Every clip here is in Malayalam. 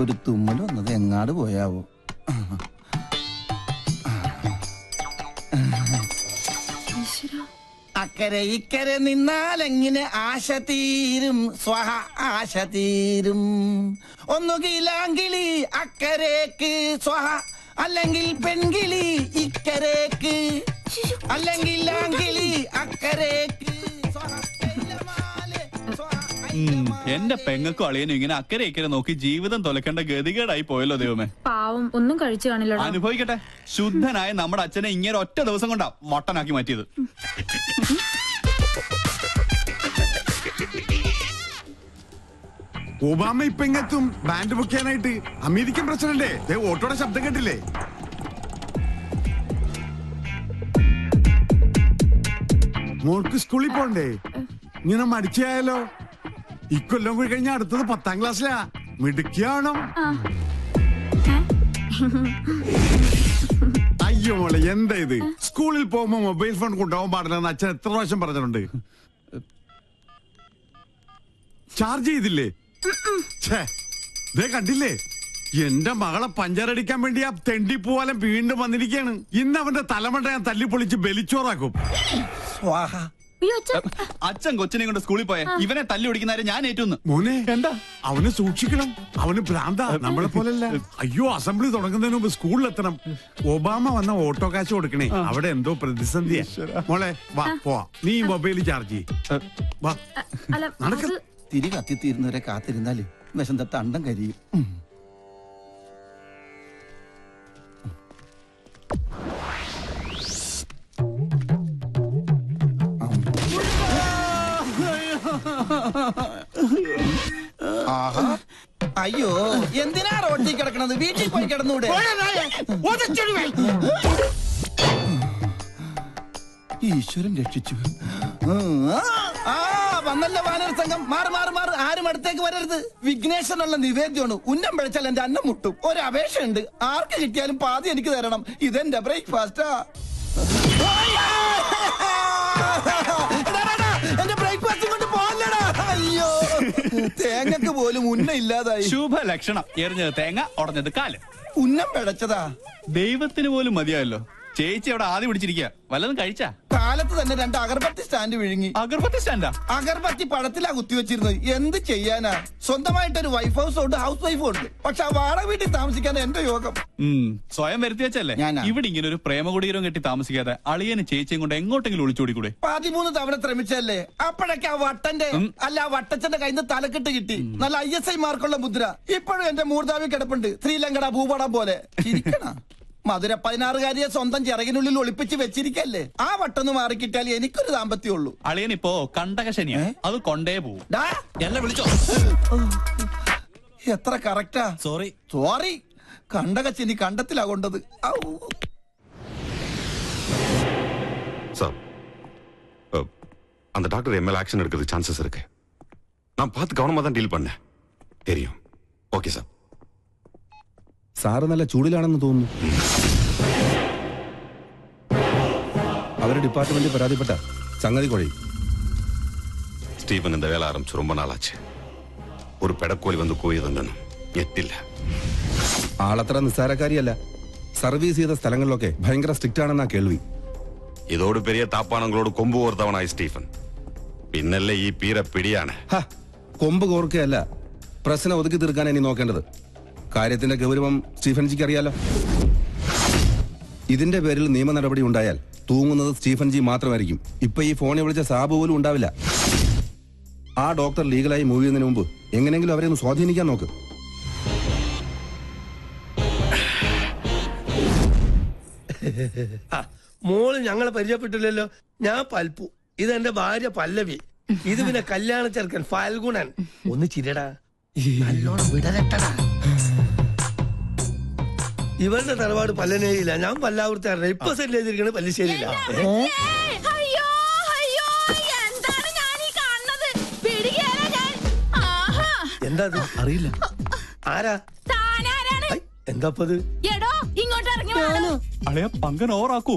ഒരു തുമ്മൽ വന്നത് എങ്ങാട് പോയാവോ? അക്കരെ ഇക്കരെ നിന്നാലെങ്ങനെ ആശ തീരും, സ്വഹ ആശ തീരും. ഒന്നുകിലാങ്കിളി അക്കരേക്ക് സ്വഹ, അല്ലെങ്കിൽ പെൺകിളി ഇക്കരേക്ക്, അല്ലെങ്കിൽ ആങ്കിളി അക്കരേക്ക്. എന്റെ പെങ്ങൾക്കും അളിയനും ഇങ്ങനെ അക്കരെ ഇക്കരെ നോക്കി ജീവിതം തൊലക്കേണ്ട ഗതികേടായി പോയല്ലോ ദൈവമേ. പാവം, ഒന്നും കഴിച്ചു കാണില്ല. അനുഭവിക്കട്ടെ. ശുദ്ധനായ നമ്മുടെ അച്ഛനെ ഇങ്ങനെ ഒറ്റ ദിവസം കൊണ്ടാ മൊട്ടനാക്കി മാറ്റിയത്. ഒബാമ ഇപ്പൊ ഇങ്ങെത്തും ബാൻഡ് ബുക്ക് ചെയ്യാനായിട്ട്. അമേരിക്കൻ പ്രസിഡന്റ് ഓട്ടോയുടെ ശബ്ദം കേട്ടില്ലേ? മോൾക്ക് സ്കൂളിൽ പോണ്ടേ? ഇങ്ങനെ മടിച്ചായാലോ? ഇക്കൊല്ലം കൂടി കഴിഞ്ഞ അടുത്തത് 10ാം ക്ലാസ്സിലാ. മിടുക്കിയാണോ? അയ്യോ മോളെ, എന്താ ഇത്? സ്കൂളിൽ പോകുമ്പോ മൊബൈൽ ഫോൺ കൊണ്ടുപോകാൻ പാടില്ലെന്ന് അച്ഛൻ എത്ര പ്രാവശ്യം പറഞ്ഞിട്ടുണ്ട്. ചാർജ് ചെയ്തില്ലേ? കണ്ടില്ലേ? എന്റെ മകളെ പഞ്ചറടിക്കാൻ വേണ്ടി ആ തെണ്ടിപ്പൂവാലം വീണ്ടും വന്നിരിക്കുകയാണ്. ഇന്ന് അവന്റെ തലമണ്ട ഞാൻ തല്ലിപ്പൊളിച്ച് ബലിച്ചോറാക്കും. അച്ഛൻ കൊച്ചിനെ കൊണ്ട് സ്കൂളിൽ പോയ ഇവനെ തല്ലി ഓടിക്കുന്നവരെ ഞാൻ ഏറ്റുന്നു. മോനെ, എന്താ അവനെ സൂക്ഷിക്കണം. അവന് ഭ്രാന്ത, നമ്മളെ പോലല്ല. അയ്യോ, അസംബ്ലി തുടങ്ങുന്നതിന് മുമ്പ് സ്കൂളിലെത്തണം. ഒബാമ വന്ന ഓട്ടോ കാശ് കൊടുക്കണേ. അവിടെ എന്തോ പ്രതിസന്ധിയാ. മോളെ വാ, പോവാ. നീ മൊബൈൽ ചാർജ് ചെയ്യ്. വാ, നടക്ക. തിരി കത്തിത്തീരുന്നവരെ കാത്തിരുന്നാല് വിശന്ത തണ്ടം കരിയും. അയ്യോ, എന്തിനാ റോട്ടിൽ കിടക്കണത്? വീട്ടിൽ പോയി കിടന്നൂടെ? ഈശ്വരൻ രക്ഷിച്ചു. വന്നല്ല വാനര സംഘം. മാറി മാറി മാറി, ആരും അടുത്തേക്ക് വരരുത്. വിഘ്നേശ്വരനുള്ള നിവേദ്യമാണ്. ഉന്നം പിഴച്ചാൽ എന്റെ അന്നം മുട്ടും. ഒരു അപേക്ഷയുണ്ട്, ആർക്ക് കിട്ടിയാലും പാതി എനിക്ക് തരണം. ഇതെന്റെ ബ്രേക്ക്ഫാസ്റ്റാ. എന്റെ ബ്രേക്ക്ഫാസ്റ്റ് കൊണ്ട് പോകല്ലടാ. അയ്യോ, തേങ്ങക്ക് പോലും ഉന്നം ഇല്ലാതായി. ശുഭ ലക്ഷണം. എറിഞ്ഞത് തേങ്ങ, ഉടഞ്ഞത് കാല്. ഉന്നം പിഴച്ചതാ. ദൈവത്തിന് പോലും മതിയായല്ലോ. ചേച്ചി അവിടെ ആദ്യം പിടിച്ചിരിക്കുക. വല്ലതും കഴിച്ചാ? കാലത്ത് തന്നെ 2 അഗർബത്തി സ്റ്റാൻഡ് വിഴുങ്ങി. അഗർബത്തി സ്റ്റാൻഡാ? അഗർബത്തി പഴത്തിലാ കുത്തിവെച്ചിരുന്നത്. എന്ത് ചെയ്യാനാ? സ്വന്തമായിട്ടൊരു വൈഫ് ഹൗസ് ഉണ്ട്, ഹൗസ് വൈഫും ഉണ്ട്. പക്ഷെ ആ വാടക വീട്ടിൽ താമസിക്കാൻ എന്റെ യോഗം. സ്വയം വരുത്തി വെച്ചല്ലേ. ഇവിടെ ഇങ്ങനെ ഒരു പ്രേമകുടീരം കെട്ടി താമസിക്കാതെ അളിയന് ചേച്ചിയും കൊണ്ട് എങ്ങോട്ടെങ്കിലും ഒളിച്ചോടിക്കൂടെ? 13 തവണ ശ്രമിച്ചല്ലേ. അപ്പോഴൊക്കെ ആ വട്ടന്റെ അല്ല ആ വട്ടച്ചന്റെ കയ്യിൽ നിന്ന് തലക്കെട്ട് കിട്ടി. നല്ല ISI മാർക്കുള്ള മുദ്ര ഇപ്പോഴും എന്റെ മൂർധാവി കിടപ്പുണ്ട്. ശ്രീലങ്കട ഭൂപടം പോലെ. ചിരിക്കണ മധുര 16കാരിയെ സ്വന്തം ചിറകിനുള്ളിൽ ഒളിപ്പിച്ച് വെച്ചിരിക്കല്ലേ. ആ വട്ടൊന്ന് മാറിക്കിട്ടാൽ എനിക്കൊരു ദാമ്പത്യമുള്ളൂ. അളിയനിപ്പോ കണ്ടകശനിയാ. അത് കൊണ്ടേ പോവും. എന്നെ വിളിച്ചോ? എത്ര കറക്റ്റാ. സോറി കണ്ടകശനി കണ്ടത്തിലാ കൊണ്ടത്. சார், அந்த டாக்டர் எம்எல் ஆக்ஷன் எடுக்கிறதுக்கு சான்சஸ் இருக்கு. நான் பார்த்து கவனமா தான் டீல் பண்ணேன். தெரியும். Okay sir. സാറ് നല്ല ചൂടിലാണെന്ന് തോന്നുന്നു. അവരുടെ ഡിപ്പാർട്ട്മെന്റിൽ പരാതിപ്പെട്ട സംഗതി കുഴയും. സ്റ്റീഫൻ இந்த வேலை ஆரம்பிச்சு ரொம்ப நாளாச்சு. ഒരു പെടക്കോലി വന്ന് കൂയതെന്നും എത്തില്ല. ആളത്ര നിസ്സാരക്കാരിയല്ല. സർവീസ് ചെയ്ത സ്ഥലങ്ങളിലൊക്കെ ഭയങ്കര സ്ട്രിക്റ്റ് ആണെന്നാ കേൾവി. ഇതോട് പെരിയ താപ്പാണങ്ങളോട് കൊമ്പ് കോർത്തവനായി സ്റ്റീഫൻ. പിന്നല്ലേ ഈ പീര പിടിയാണ്. കൊമ്പ് കോർക്കുകയല്ല, പ്രശ്നം ഒതുക്കി തീർക്കാൻ ഇനി നോക്കേണ്ടത്. കാര്യത്തിന്റെ ഗൗരവം സ്റ്റീഫൻജിക്ക് അറിയാലോ. ഇതിന്റെ പേരിൽ നിയമ നടപടി ഉണ്ടായാൽ തൂങ്ങുന്നത് സ്റ്റീഫൻജി മാത്രമായിരിക്കും. ഇപ്പൊ ഈ ഫോണിൽ വിളിച്ച സാബു പോലും ഉണ്ടാവില്ല. ആ ഡോക്ടർ ലീഗലായി മൂവ് ചെയ്യുന്നതിന് മുമ്പ് എങ്ങനെയെങ്കിലും അവരെ ഒന്ന് സ്വാധീനിക്കാൻ നോക്ക്. മോള് ഞങ്ങളെ പരിചയപ്പെട്ടില്ലല്ലോ. ഞാൻ പൽപ്പു, ഇതെന്റെ ഭാര്യ പല്ലവി, ഇത് പിന്നെ കല്യാണ ചെറുക്കൻ ഫാൽഗുണൻ. ഒന്ന് ചിരടാ, നല്ലോണം വിടരട്ടടാ. ഇവരുടെ തറവാട് പല്ലനേരിയില്ല, ഞാൻ പല്ലാവൂർത്താറില്ല. ഇപ്പൊ സെറ്റിൽ ചെയ്തിരിക്കണ പല്ലിശ്ശേരിയില്ല. എന്താ അറിയില്ല. ആരാ? എന്താപ്പത്? അളിയ പങ്കൻ ഓവറാക്കൂ.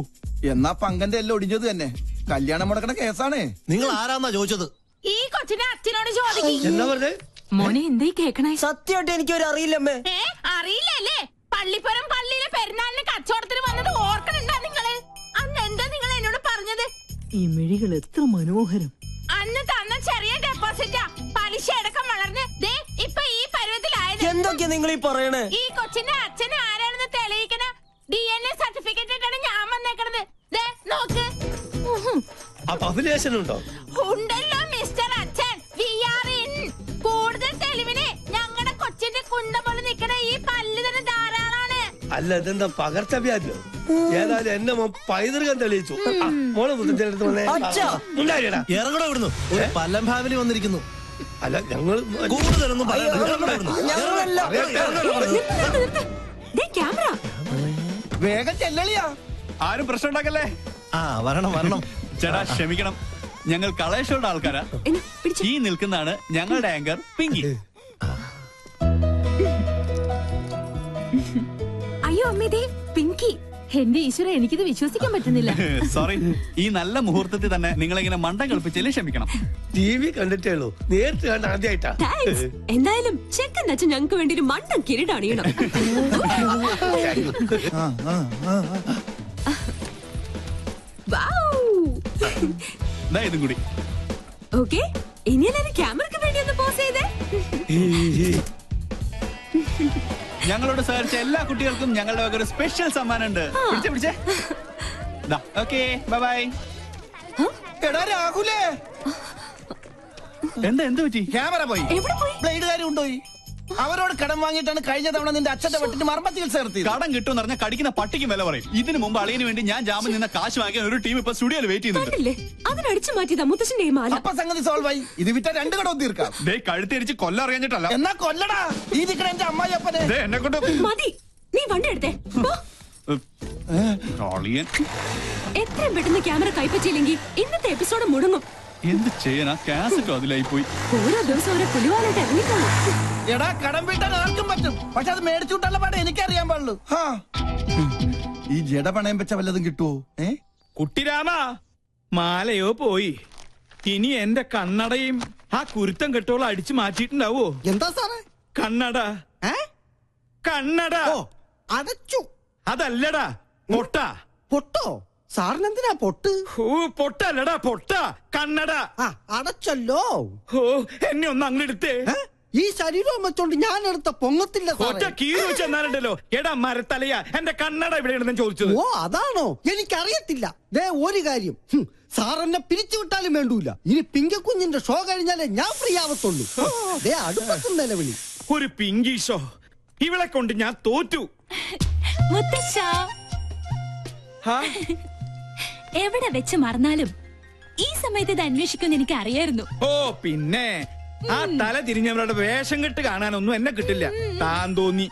എന്നാ പങ്കന്റെ എല്ലാം ഒടിഞ്ഞത് തന്നെ. കല്യാണം മുടക്കണ കേസാണ്. നിങ്ങൾ ആരാന്നാ ചോദിച്ചത്? ഈ കൊച്ചിന്റെ അച്ഛനോട് ചോദിക്കും. എന്താ പറഞ്ഞേ? മോനെ എന്തേ കേക്കണേ? സത്യമായിട്ട് എനിക്കൊരു അറിയില്ലമ്മേ. അറിയില്ലല്ലേ? പള്ളിപ്പുറം പള്ളിയിലെ പെരുന്നാളിന് കച്ചവടത്തിന് വന്നത് ഓർക്കണുണ്ടാ നിങ്ങള്? അന്ന് എന്താ നിങ്ങൾ എന്നോട് പറഞ്ഞത്? ഈ മിഴികൾ എത്ര മനോഹരം. അന്ന് തന്ന ചെറിയ ഡെപ്പോസിറ്റാ പലിശ അടക്കം വളർന്ന് ദേ ഇപ്പൊ ഈ പരുവത്തിലായത്. എന്തൊക്കെയാ നിങ്ങൾ ഈ പറയണേ? ഈ കൊച്ചിന്റെ അച്ഛൻ ആരാണെന്ന് തെളിയിക്കണ DNA സർട്ടിഫിക്കറ്റ് ഇട്ടാണ് ഞാൻ വന്നേക്കണത്. ദേ നോക്ക്. അപ്പൊ അഭിലേഷൻ ഉണ്ടോ? ഉണ്ടല്ലോ മിസ്റ്റർ അച്ഛൻ. We are in. കൂടുതൽ തെളിവിന് ഞങ്ങളുടെ കൊച്ചിന്റെ കുണ്ട പോലെ നിക്കണ ഈ പല്ല് തന്നെ ധാരാളാണ്. അല്ല ഇതെന്താ പകർച്ചവ്യാധിയോ? ഏതായാലും എന്നെ പൈതൃകം തെളിയിച്ചു. മോളെ മുത്തച്ഛനടുത്ത് വന്നേ. ഉണ്ടായിടാ ഇറങ്ങടോ ഇവിടുന്നു. ഒരു പല്ലം ഫാമിലി വന്നിരിക്കുന്നു. അല്ല ഞങ്ങൾ കൂടുതലൊന്നും പറയണ്ട. ക്യാമറ വേഗം ചെല്ലളിയാ. ആരും പ്രശ്നം ഉണ്ടാക്കല്ലേ. ആ വരണം വരണം. ചേട്ടാ ക്ഷമിക്കണം, ഞങ്ങൾ കളേഷോയുടെ ആൾക്കാരാ. ഈ നിൽക്കുന്നതാണ് ഞങ്ങളുടെ ആങ്കർ പിങ്കി. അയ്യോ അമ്മേ, പിങ്കി. എന്റെ ഈശ്വര, എനിക്കിത് വിശ്വസിക്കാൻ പറ്റുന്നില്ല. സോറി, ഈ നല്ല മുഹൂർത്തത്തിൽ തന്നെ നിങ്ങളിങ്ങനെ മണ്ടം കളിപ്പിച്ചതിൽ ക്ഷമിക്കണം. TV കണ്ടിട്ടേ ഉള്ളൂ, നേരിട്ട് കണ്ട ആദ്യമായിട്ടാ. എന്തായാലും ചെക്കൻ അച്ഛൻ ഞങ്ങൾക്ക് വേണ്ടി ഒരു മണ്ടൻ കിരീടണിയണം. ഇതും കൂടി. ഓക്കെ, ഇനി എല്ലാവരും ക്യാമറയ്ക്ക് വേണ്ടി ഒന്ന് പോസ് ചെയ്തേ. ഞങ്ങളോട് സഹകരിച്ച എല്ലാ കുട്ടികൾക്കും ഞങ്ങളുടെ വക ഒരു സ്പെഷ്യൽ സമ്മാനം ഉണ്ട്. പിടിച്ചേ. Okay, bye bye. എടാ രാഹുലേ, എന്ത് പറ്റി? ക്യാമറ പോയി. ബ്ലേഡുകാരും ഉണ്ടോയി. അവരോട് കടം വാങ്ങിയിട്ടാണ് കഴിഞ്ഞ തവണ നിന്റെ അച്ഛന്റെ വെട്ടിന് മർമ്മ ചികിത്സ നടത്തിയത്. കടം കിട്ടുമെന്ന് പറഞ്ഞാൽ കടിക്കുന്ന പട്ടിക്ക് വില പറയും. ഇതിനു മുമ്പ് അളിയന് വേണ്ടി ഞാൻ ജാമ്യം നിന്ന കാശ് വാങ്ങിയ ഒരു ടീം ഇപ്പൊ സ്റ്റുഡിയോയിൽ വെയിറ്റ് ചെയ്യുന്നുണ്ട്. അതിനടിച്ചു മാറ്റിയതാ മുത്തശ്ശന്റെ മാല. അപ്പൊ സംഗതി സോൾവ് ആയി. ഇത് വിറ്റ 2 കടവും തീർക്കാം. കഴുത്തിരിച്ച് കൊല്ലം അറിയാഞ്ഞിട്ടല്ല. എന്നാ കൊല്ലടാ. ഈ നിൽക്കണ എന്റെ അമ്മായിയപ്പനെ. എന്നെ കൊണ്ട് മതി, നീ വണ്ടി എടുത്തേ. എത്രയും പെട്ടെന്ന് ക്യാമറ കൈപ്പറ്റിയില്ലെങ്കിൽ ഇന്നത്തെ എപ്പിസോഡ് മുടങ്ങും. എന്ത് ചെയ്യാനാ? കാസറ്റോ അതിലായി പോയി. ഓരോ ദിവസം ഓരോ പുലിവാലായിട്ട് ഇറങ്ങിക്കോളൂ. എടാ കടം വീട്ടാൻ ആർക്കും പറ്റും, പക്ഷെ അത് മേടിച്ചുവിട്ടുള്ള പാടെ എനിക്കറിയാൻ പാടുള്ളൂ. ഈ ജട പണയം വെച്ച വല്ലതും കിട്ടുവോ? കുട്ടിരാമ, മാലയോ പോയി. ഇനി എന്റെ കണ്ണടയും ആ കുരുത്തം കെട്ടോളം അടിച്ചു മാറ്റിയിട്ടുണ്ടാവോ? എന്താ സാറേ? കണ്ണട. കണ്ണട അടച്ചു. അതല്ലടാ, പൊട്ട. പൊട്ടോ? സാറിനെന്തിനാ പൊട്ട്? പൊട്ടല്ലടാ, പൊട്ട. കണ്ണട അടച്ചല്ലോ. എന്നെ ഒന്ന് അങ്ങെടുത്തേ. ഈ ശരീരം വെച്ചോണ്ട് ഞാൻ എടുത്ത പൊങ്ങത്തില്ല. ഒറ്റ കീറി വെച്ചെന്നാലുണ്ടല്ലോ. എടാ മരത്തലയാ, എന്റെ കണ്ണട എവിടെയാണെന്ന് ചോദിച്ചത്. ഓ അതാണോ? എനിക്കറിയത്തില്ല. ദേ ഒരു കാര്യം, സാർ എന്നെ പിരിച്ചുവിട്ടാലും വേണ്ടൂല. ഇനി പിങ്കക്കുഞ്ഞിന്റെ ഷോ കഴിഞ്ഞാലേ ഞാൻ ഫ്രീ ആവത്തുള്ളൂ. ദേ അടുപ്പത്തും നിലവിളി. ഒരു പിങ്കി ഷോ. ഇവളെ കൊണ്ട് ഞാൻ തോറ്റു. എവിടെ വെച്ച് മറന്നാലും ഈ സമയത്ത് ഇത് അന്വേഷിക്കുമെന്ന് എനിക്ക് അറിയായിരുന്നു. ഓ പിന്നെ ആ തല തിരിഞ്ഞവരുടെ വേഷം കെട്ട് കാണാനൊന്നും എന്നെ കിട്ടില്ല. താൻ തോന്നി.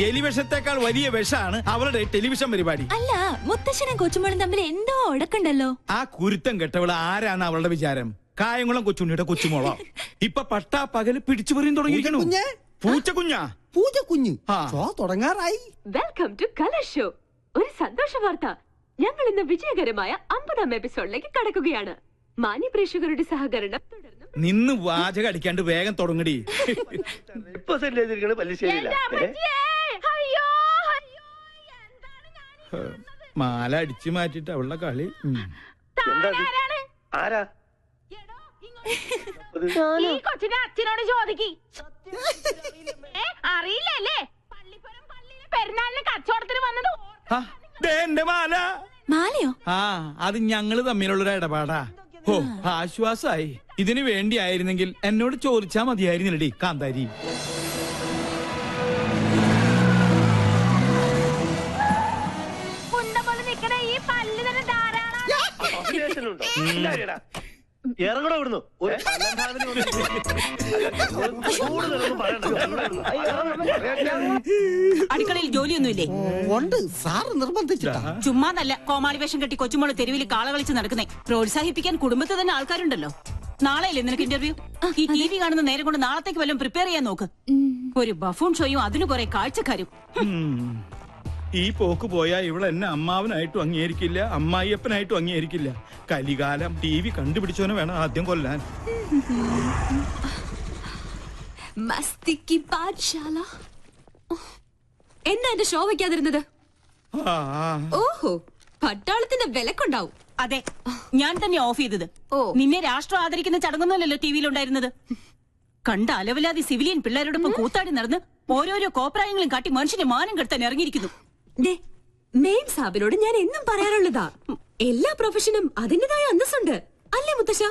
എലിവിഷത്തെക്കാൾ വലിയ വിഷമാണ് അവളുടെ ടെലിവിഷൻ പരിപാടി. അല്ല, മുത്തശ്ശനും കൊച്ചുമോളും തമ്മിൽ എന്തോ ഉടക്കുണ്ടല്ലോ. ആ കുരുത്തം കെട്ടവള് ആരാണ് അവളുടെ വിചാരം? കായംകുളം കൊച്ചുണ്ണിയുടെ കൊച്ചുമോളോ? ഇപ്പൊ പട്ടാ പകല് പിടിച്ചു പറിയും തുടങ്ങിയിരിക്കണു. പൂച്ചക്കുഞ്ഞാ? പൂജക്കുഞ്ഞ് ഷോ തുടങ്ങാറായി. Welcome to colour show. ഒരു സന്തോഷ വാർത്ത, ഞങ്ങൾ ഇന്ന് വിജയകരമായ 50ാം എപ്പിസോഡിലേക്ക് കടക്കുകയാണ്. മാന്യ പ്രേക്ഷകരുടെ സഹകരണം തുടർന്നും. നിന്ന് വാചകം അടിക്കാണ്ട് വേഗം തുടങ്ങടി. ഇപ്പൊ സെല്ലിരിക്കണ പല്ലിശ്ശേരിയില്ല. മാല അടിച്ചു മാറ്റിട്ട് അവളുടെ കളി. ആരാ? ഈ കൊച്ചിന്റെ അച്ഛനോട് ചോദിക്ക്. അറിയില്ലല്ലേ? പള്ളിപ്പുറം പള്ളിയിലെ പെരുന്നാളിന് കച്ചവടത്തിന് വന്നത്. എന്റെ മാല. മാലയോ? അത് ഞങ്ങള് തമ്മിലുള്ളൊരു ഇടപാടാ. ഓ ആശ്വാസായി. ഇതിനു വേണ്ടിയായിരുന്നെങ്കിൽ എന്നോട് ചോദിച്ചാ മതിയായിരുന്നില്ലടി കാന്താരി. ഈ പല്ല് തന്നെ ധാരാളം. ഇറങ്ങടോ ഇവിടുന്നു. ഒരു പല്ലം ഫാമിലി അടുക്കളയിൽ ജോലിയൊന്നുമില്ലേ? ഉണ്ട്, സാറ് നിർബന്ധിച്ചിട്ടാ. ചുമ്മാതല്ല കോമാളി വേഷം കെട്ടി കൊച്ചുമോള് തെരുവിൽ കാള കളിച്ച് നടക്കുന്നേ. പ്രോത്സാഹിപ്പിക്കാൻ കുടുംബത്തിൽ തന്നെ ആൾക്കാരുണ്ടല്ലോ. നാളെയല്ലേ നിനക്ക് ഇന്റർവ്യൂ? ഈ TV കാണുന്ന നേരം കൊണ്ട് നാളത്തേക്ക് വല്ലതും പ്രിപ്പയർ ചെയ്യാൻ നോക്ക്. ഒരു ബഫൂൺ ഷോയും അതിന് കുറെ കാഴ്ചക്കാരും. ഈ പോക്ക് പോയാ ഇവിടെ എന്നെ അമ്മാവനായിട്ടും അംഗീകരിക്കില്ല, അമ്മായിയപ്പനായിട്ടും അംഗീകരിക്കില്ല. കലികാലം. TV കണ്ടുപിടിച്ചോനെ വേണം ആദ്യം കൊല്ലാൻ. മസ്തിക്ക് പാഠശാല. എന്നാ എന്റെ ഷോ വെക്കാതിരുന്നത്? ഓഹോ, പട്ടാളത്തിന്റെ വിലക്കുണ്ടാവും. അതെ, ഞാൻ തന്നെ ഓഫ് ചെയ്തത്. ഓ. നിന്നെ രാഷ്ട്രം ആദരിക്കുന്ന ചടങ്ങൊന്നുമല്ലല്ലോ ടിവിയിലുണ്ടായിരുന്നത്. കണ്ട അലവലാതി സിവിലിയൻ പിള്ളേരോടൊപ്പം കൂത്താടി നടന്ന് ഓരോരോ കോപ്രായങ്ങളും കാട്ടി മനുഷ്യനെ മാനം കെടുത്താൻ ഇറങ്ങിയിരിക്കുന്നു. മെയിൻ സാബിനോട് ഞാൻ എന്നും പറയാറുള്ളതാ, എല്ലാ പ്രൊഫഷനും അതിന്റേതായ അന്തസ്സുണ്ട് അല്ലേ മുത്തശ്ശ?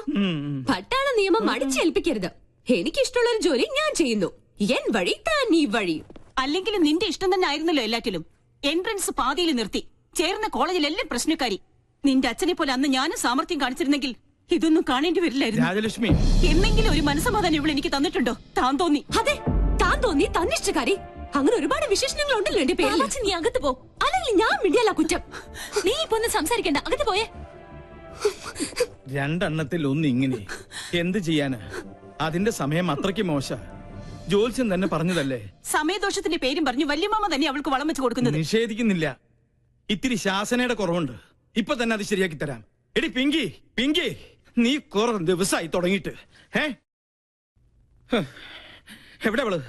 പട്ടാള നിയമം അടിച്ചേൽപ്പിക്കരുത്. എനിക്കിഷ്ടമുള്ള ഒരു ജോലി ഞാൻ ചെയ്യുന്നു. എൻ വഴി താൻ ഈ വഴി. അല്ലെങ്കിലും നിന്റെ ഇഷ്ടം തന്നെ ആയിരുന്നല്ലോ എല്ലാറ്റിലും. എൻട്രൻസ് പാതിയിൽ നിർത്തി ചേർന്ന കോളേജിലെല്ലാം പ്രശ്നക്കാരി. നിന്റെ അച്ഛനെ പോലെ അന്ന് ഞാനും സാമർത്ഥ്യം കാണിച്ചിരുന്നെങ്കിൽ ഇതൊന്നും കാണേണ്ടി വരില്ലായിരുന്നു. രാജലക്ഷ്മി, എന്നെങ്കിലും ഒരു മനസ്സമാധാനം ഇവിടെ എനിക്ക് തന്നിട്ടുണ്ടോ? താൻ തോന്നി. അതെ, താൻ തോന്നി, തന്നിഷ്ടക്കാരി. അങ്ങനെ ഒരുപാട് വിശേഷണങ്ങൾ ഉണ്ടല്ലോ എന്റെ പേരിൽ. നീ അകത്ത് പോ, അല്ലെങ്കിൽ ഞാൻ മിണ്ടിയല്ല കുറ്റം. നീ ഇപ്പൊ ഒന്ന് സംസാരിക്കണ്ട, അകത്ത് പോയേ. രണ്ടെണ്ണത്തിൽ ഒന്ന് ഇങ്ങനെ എന്ത് ചെയ്യാന്? അതിന്റെ സമയം അത്രയ്ക്ക് മോശ. ജോത്സ്യം തന്നെ പറഞ്ഞതല്ലേ. സമയദോഷത്തിന്റെ പേരും പറഞ്ഞു വല്യമാമ തന്നെ അവൾക്ക് വളം വെച്ച് കൊടുക്കുന്നത്. നിഷേധിക്കുന്നില്ല, ഇത്തിരി ശാസനയുടെ കുറവുണ്ട്. ഇപ്പൊ തന്നെ അത് ശരിയാക്കി തരാം. എടി പിങ്കി, പിങ്കി, നീ കുറെ ദിവസമായി തുടങ്ങിയിട്ട്. എവിടെ അവള്?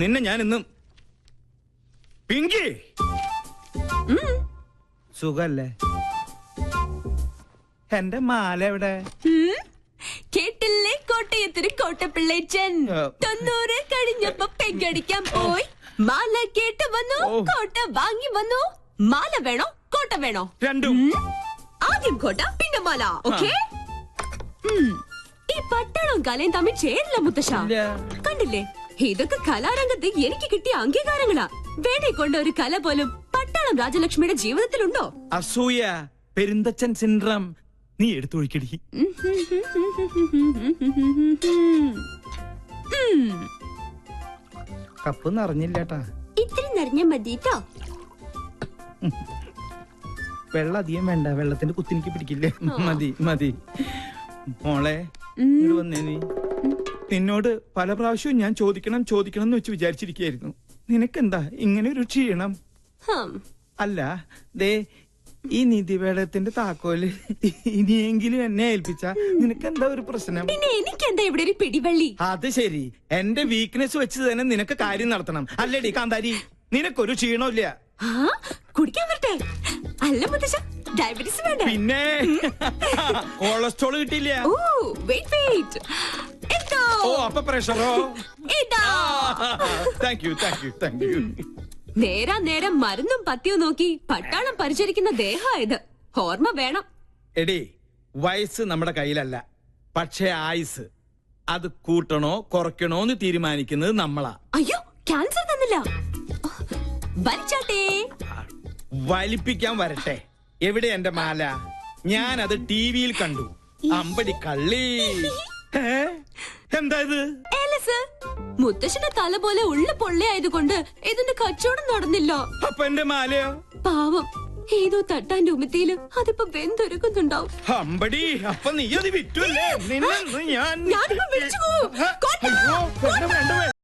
നിന്നെ ഞാൻ ഇന്നും. പിങ്കി, സുഖല്ലേ? എന്റെ മാല എവിടെ? കേട്ടില്ലേ കോട്ടയത്തിന് കോട്ടപ്പിള്ളേച്ചൻ 90 കഴിഞ്ഞപ്പോ പെങ്കടിക്കാൻ പോയി. മാല കേട്ട് വന്നു, കോട്ട വാങ്ങി വന്നു. മാല വേണോ കോട്ട വേണോ? രണ്ടും. ആദ്യം കോട്ട പിന്നെ മാല. ഓക്കേ. ഈ പട്ടാളവും കലയും തമ്മിൽ ചേരില്ല മുത്തശ്ശ. കണ്ടില്ലേ, ഇതൊക്കെ കലാരംഗത്ത് എനിക്ക് കിട്ടിയ അംഗീകാരങ്ങളാ. വേണേ കൊണ്ട ഒരു കല പോലും പട്ടാളം രാജലക്ഷ്മിയുടെ ജീവിതത്തിലുണ്ടോ? അസൂയ, പെരുന്തച്ചൻ സിൻഡ്രം. നീ എടുത്തൊഴിക്കടി. കപ്പ് നിറഞ്ഞില്ലേട്ടാ. ഇത്തിരി നിറഞ്ഞ മതിട്ടോ. വെള്ളം അധികം വേണ്ട, വെള്ളത്തിന്റെ കുത്തിനിക്ക് പിടിക്കില്ലേ. മതി മതി. മോളെ ഇങ്ങോട്ട് വന്നേ. നീ നിന്നോട് പല പ്രാവശ്യവും ഞാൻ ചോദിക്കണം ചോദിക്കണം എന്ന് വെച്ച് വിചാരിച്ചിരിക്കുകയായിരുന്നു. നിനക്കെന്താ ഇങ്ങനെ ഒരു ക്ഷീണം? അല്ല, ദേ ഈ നിധിവേളത്തിന്റെ താക്കോല് ഇനിയെങ്കിലും എന്നെ ഏൽപ്പിച്ച നിനക്കെന്താ ഒരു പ്രശ്നം? പിന്നെ എനിക്കെന്താ ഇവിടെ ഒരു പിടിവള്ളി? അത് ശരി, എന്റെ വീക്ക്നെസ് വെച്ച് തന്നെ നിനക്ക് കാര്യം നടത്തണം അല്ലേടി കാന്താരി? നിനക്കൊരു ക്ഷീണമില്ല. കുടിക്കാൻ വരട്ടെ? അല്ല മുത്തശ്ശ, ഡയബറ്റീസ് വേണ്ട. പിന്നെ കൊളസ്ട്രോൾ കിട്ടിയില്ല. ഓ, അപ്പൊ പ്രഷറോ? Thank you thank you thank you. നേരാ നേരം മരുന്നും പത്തിയും നോക്കി പട്ടാളം പരിചരിക്കുന്ന ദേഹമായത്. ഓർമ്മ വേണം. എടി, വയസ്സ് നമ്മുടെ കയ്യിലല്ല, പക്ഷേ ആയുസ് അത് കൂട്ടണോ കുറയ്ക്കണോ എന്ന് തീരുമാനിക്കുന്നത് നമ്മളാ. അയ്യോ, ക്യാൻസർ തന്നില്ല. വലിച്ചാട്ടേ. വലിപ്പിക്കാൻ വരട്ടെ. എവിടെ എന്റെ മാല? ഞാൻ അത് ടിവിയിൽ കണ്ടു. അമ്പടി കള്ളി. എന്താ ഇത്? മുത്തശ്ശന്റെ തല പോലെ ഉള്ള പൊള്ളയായതുകൊണ്ട് ഇതിന്റെ കച്ചവടം നടന്നില്ല. അപ്പൊ എന്റെ മാലയോ? പാവം, ഏതോ തട്ടാന്റെ ഉമിത്തിയില് അതിപ്പോ വെന്തൊരുക്കുന്നുണ്ടാവും. അമ്പടി, അപ്പൊ നീ അത് വിറ്റു അല്ലേ? ഞാനിപ്പോ വിളിച്ചു.